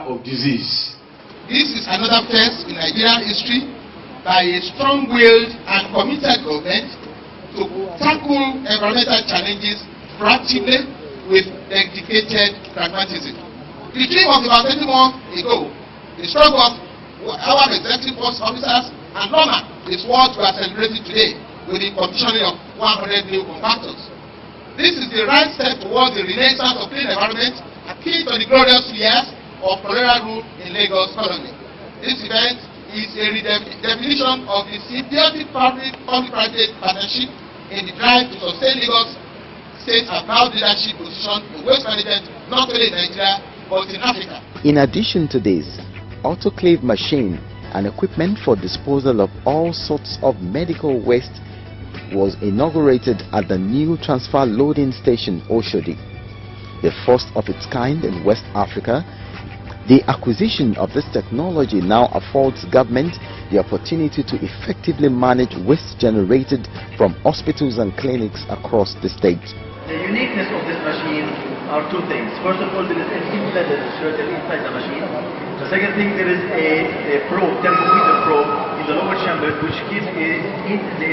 of disease. This is another first in Nigerian history by a strong-willed and committed government to tackle environmental challenges proactively with dedicated pragmatism. The dream of about 20 months ago, the struggle of our executive force officers and lawmen is what we are celebrating today with the commissioning of 100 new compactors. This is the right step towards the renaissance of clean environment akin to the glorious years of colonial rule in Lagos colony. This event is a redefinition of the symbiotic public-private partnership in the drive to sustain Lagos State's avowed leadership position in waste management not only in Nigeria but in Africa. In addition to this, autoclave machine and equipment for disposal of all sorts of medical waste was inaugurated at the new transfer loading station Oshodi, the first of its kind in West Africa. The acquisition of this technology now affords government the opportunity to effectively manage waste generated from hospitals and clinics across the state. The uniqueness of this machine are two things. First of all, there is an embedded inserter inside the machine. The second thing, there is a probe, thermometer probe in the lower chamber, which gives the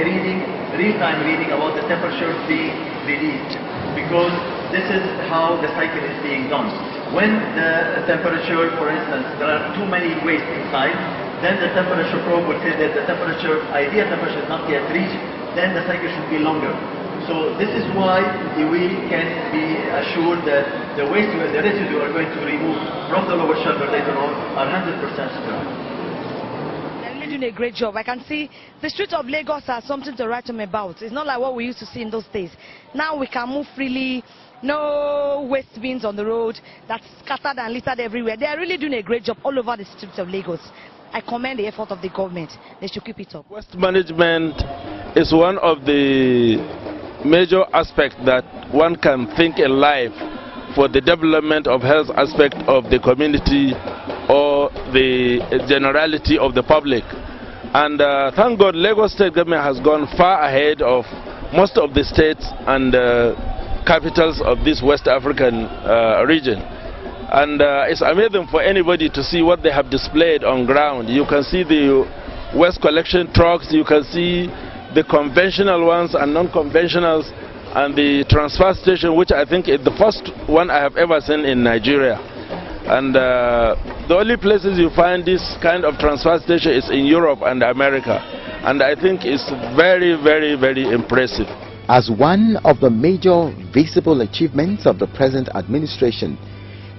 real-time reading about the temperature being released, because this is how the cycle is being done. When the temperature, for instance, there are too many waste inside, then the temperature probe will say that the ideal temperature is not yet reached, then the cycle should be longer. So this is why we can be assured that the waste, the residue we are going to remove from the lower chamber later on are 100% sterile. They're really doing a great job. I can see the streets of Lagos are something to write home about. It's not like what we used to see in those days. Now we can move freely, no waste bins on the road that's scattered and littered everywhere. They are really doing a great job all over the streets of Lagos. I commend the effort of the government. They should keep it up. Waste management is one of the major aspect that one can think in life for the development of health aspect of the community or the generality of the public. And thank God Lagos State government has gone far ahead of most of the states and capitals of this West African region. And it's amazing for anybody to see what they have displayed on ground. You can see the waste collection trucks, you can see the conventional ones and non-conventionals, and the transfer station, which I think is the first one I have ever seen in Nigeria. And the only places you find this kind of transfer station is in Europe and America. And I think it's very, very, very impressive. As one of the major visible achievements of the present administration,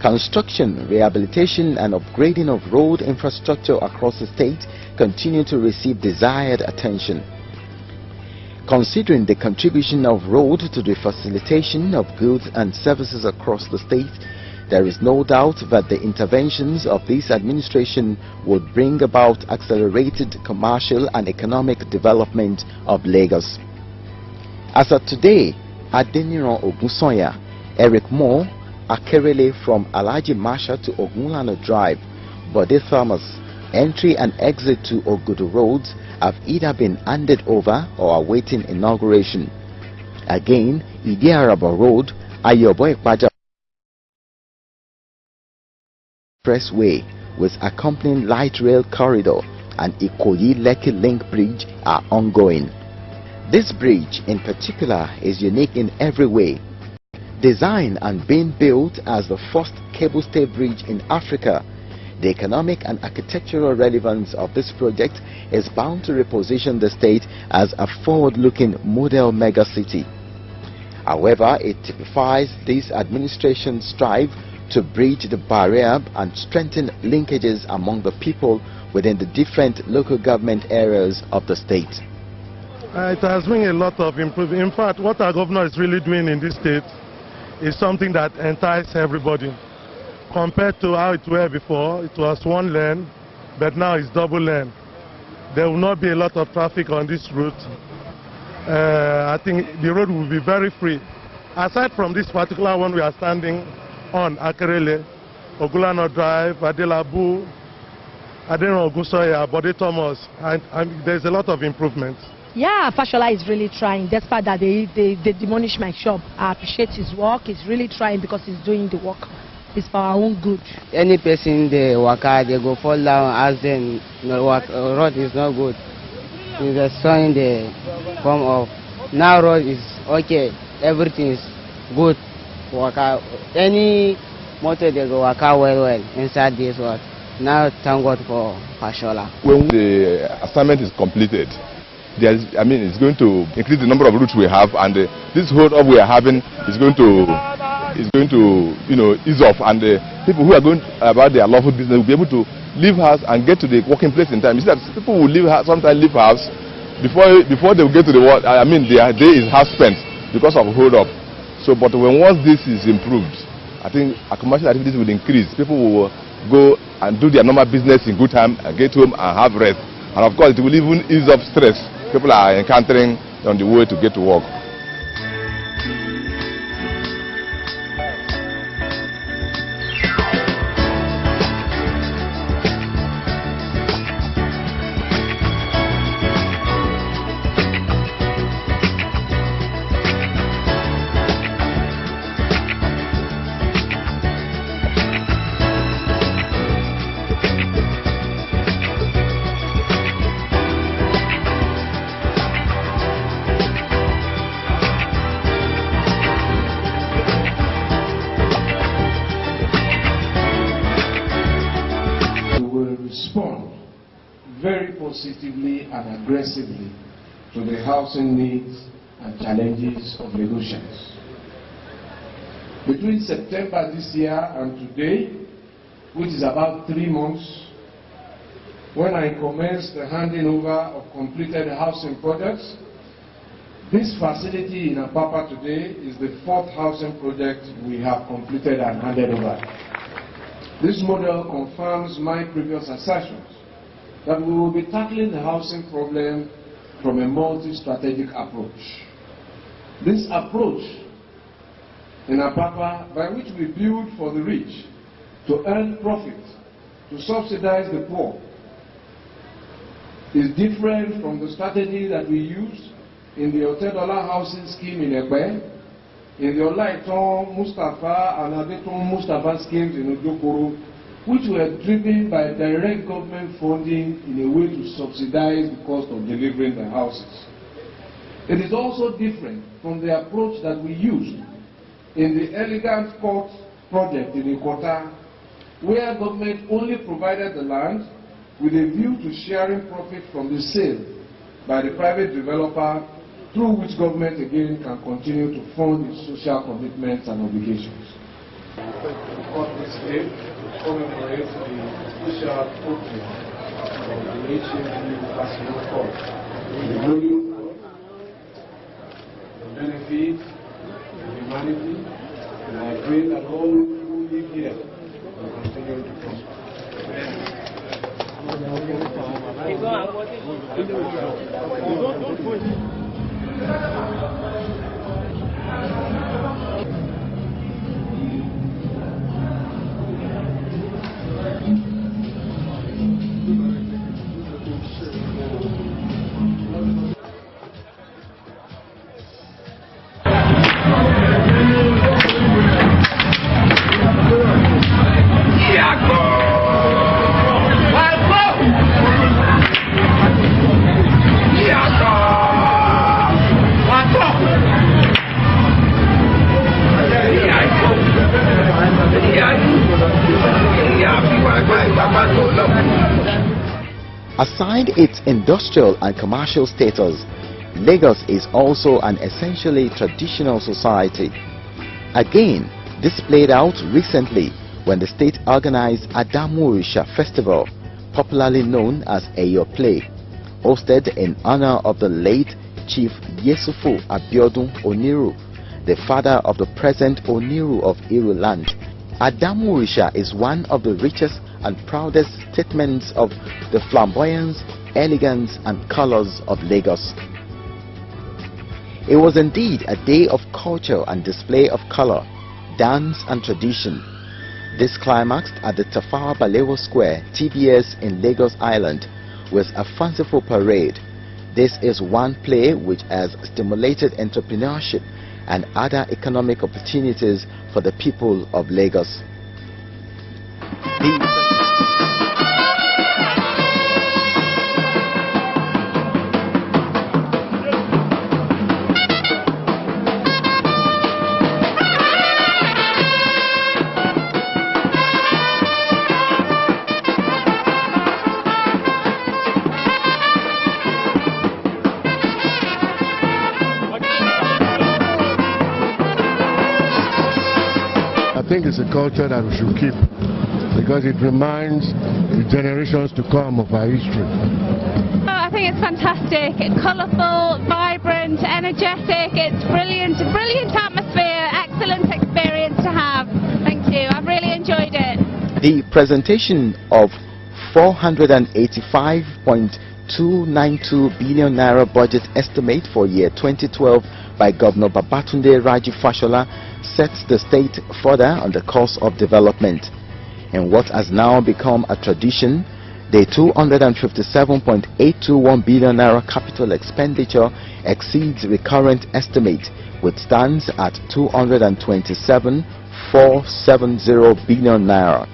construction, rehabilitation and upgrading of road infrastructure across the state continue to receive desired attention. Considering the contribution of road to the facilitation of goods and services across the state, there is no doubt that the interventions of this administration would bring about accelerated commercial and economic development of Lagos. As of today, Adeniran Ogunsoya, Eric Moore, Akerele from Alhaji Masha to Ogunlana Drive, Bode Thomas, entry and exit to Ogudu Roads have either been handed over or awaiting inauguration. Again, Idi-Araba Road, Ayobo Ekpaja Expressway with accompanying light rail corridor and Ikoyi-Lekki Link Bridge are ongoing. This bridge in particular is unique in every way. Designed and being built as the first cable-stayed bridge in Africa, the economic and architectural relevance of this project is bound to reposition the state as a forward-looking model megacity. However, it typifies this administration's strive to bridge the barrier and strengthen linkages among the people within the different local government areas of the state. It has been a lot of improvement. In fact, what our governor is really doing in this state is something that entices everybody. Compared to how it were before, it was one lane, but now it's double lane. There will not be a lot of traffic on this route. I think the road will be very free. Aside from this particular one we are standing on, Akerele, Ogulano Drive, Adelabu, Adeniran Ogunsoya, Bode Thomas, and there's a lot of improvements. Yeah, Fashola is really trying, despite that they demolish my shop. I appreciate his work. He's really trying because he's doing the work It's for our own good. Any person they work out, they go fall down, ask them, road is not good. It's the sun they come off. Now road is okay, everything is good. Work out. Any motor they go work out well inside this work. Now thank God for Fashola. When the assignment is completed, it's going to increase the number of routes we have, and this hold up we are having is going to ease off, and people who are going about their lawful business will be able to leave house and get to the working place in time. You see that people will sometimes leave house before they will get to the work. Their day is half spent because of hold up. So, but once this is improved, I think our commercial activities will increase. People will go and do their normal business in good time and get home and have rest. And of course, it will even ease up stress people are encountering on the way to get to work. Respond very positively and aggressively to the housing needs and challenges of Lagosians. Between September this year and today, which is about 3 months, when I commenced the handing over of completed housing projects, this facility in Apapa today is the 4th housing project we have completed and handed over. This model confirms my previous assertions that we will be tackling the housing problem from a multi-strategic approach. This approach in Apapa, by which we build for the rich to earn profit, to subsidize the poor, is different from the strategy that we use in the $10 housing scheme in Egbe, in the Olaiton Mustafa and Adeton Mustafa schemes in Ojokoro, which were driven by direct government funding in a way to subsidize the cost of delivering the houses. It is also different from the approach that we used in the Elegant Court project in Ikota, where government only provided the land with a view to sharing profit from the sale by the private developer, through which government again can continue to fund its social commitments and obligations. On this day, to commemorate the social footprint of the HMU National Court, the glory of God, the benefit of humanity, and I pray that all who live here will continue to prosper. Aside its industrial and commercial status, Lagos is also an essentially traditional society. Again, this played out recently when the state organized Adamurisha Festival, popularly known as Eyo Play, hosted in honor of the late Chief Yesufu Abiodun Oniru, the father of the present Oniru of Iru land. Adamurisha is one of the richest and proudest statements of the flamboyance, elegance and colors of Lagos. It was indeed a day of culture and display of color, dance and tradition. This climaxed at the Tafawa Balewa Square, TBS in Lagos Island, with a fanciful parade. This is one play which has stimulated entrepreneurship and other economic opportunities for the people of Lagos. think it's a culture that we should keep because it reminds the generations to come of our history. I think it's fantastic. It's colourful, vibrant, energetic. It's brilliant, brilliant atmosphere, excellent experience to have. Thank you. I've really enjoyed it. The presentation of 485.292 billion naira budget estimate for year 2012 by Governor Babatunde Raji Fashola sets the state further on the course of development. In what has now become a tradition, the 257.821 billion naira capital expenditure exceeds the current estimate, which stands at 227.470 billion naira.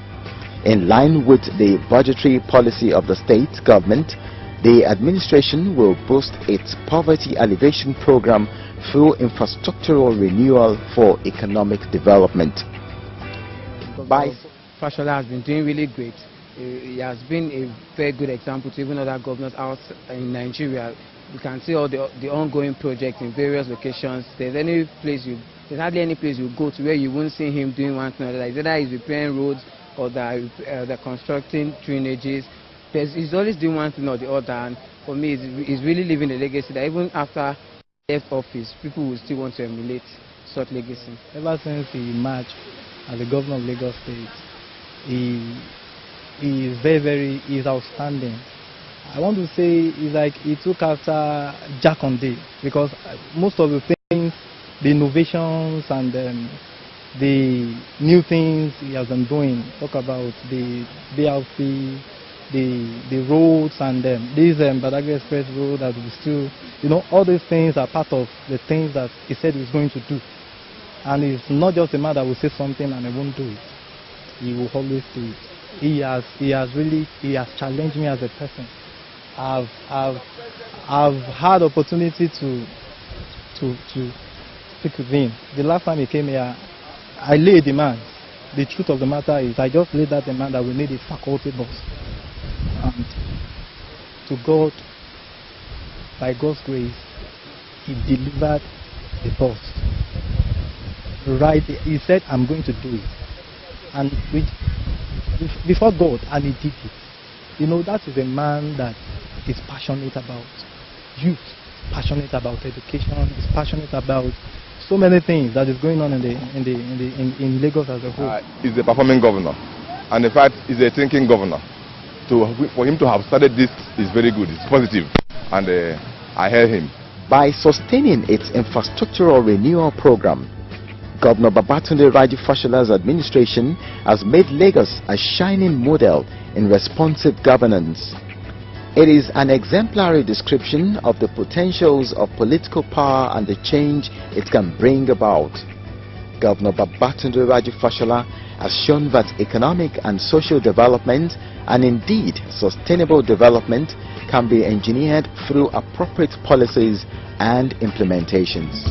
In line with the budgetary policy of the state government, the administration will boost its poverty alleviation program through infrastructural renewal for economic development. Fashola has been doing really great. He has been a very good example to even other governors out in Nigeria. You can see all the ongoing projects in various locations. There's hardly any place you go to where you won't see him doing one thing or the other. Either he's repairing roads or they're constructing drainages. He's always doing one thing or the other, and for me, he's really leaving a legacy that even after he left office, people will still want to emulate such legacy. Ever since he emerged as the governor of Lagos State, he is outstanding. I want to say it's like he took after Jakande, because most of the things, the innovations and the new things he has been doing, talk about the BRT, the roads and this Badagry Express road that we still, all these things are part of the things that he said he was going to do. And it's not just a man that will say something and he won't do it. He will always do it. He has challenged me as a person. I've had opportunity to speak with him. The last time he came here, I laid a demand. The truth of the matter is, I just laid that demand that we need a faculty bus. And to God, by God's grace, he delivered the bus. Right, he said, I'm going to do it. And before God, and he did it. That is a man that is passionate about youth, passionate about education, is passionate about so many things that is going on in Lagos as a whole. He's a performing governor, and in fact, he's a thinking governor. For him to have started this is very good. It's positive, and I hear him. By sustaining its infrastructural renewal program, Governor Babatunde Raji Fashola's administration has made Lagos a shining model in responsive governance. It is an exemplary description of the potentials of political power and the change it can bring about. Governor Babatunde Raji Fashola has shown that economic and social development, and indeed sustainable development, can be engineered through appropriate policies and implementations.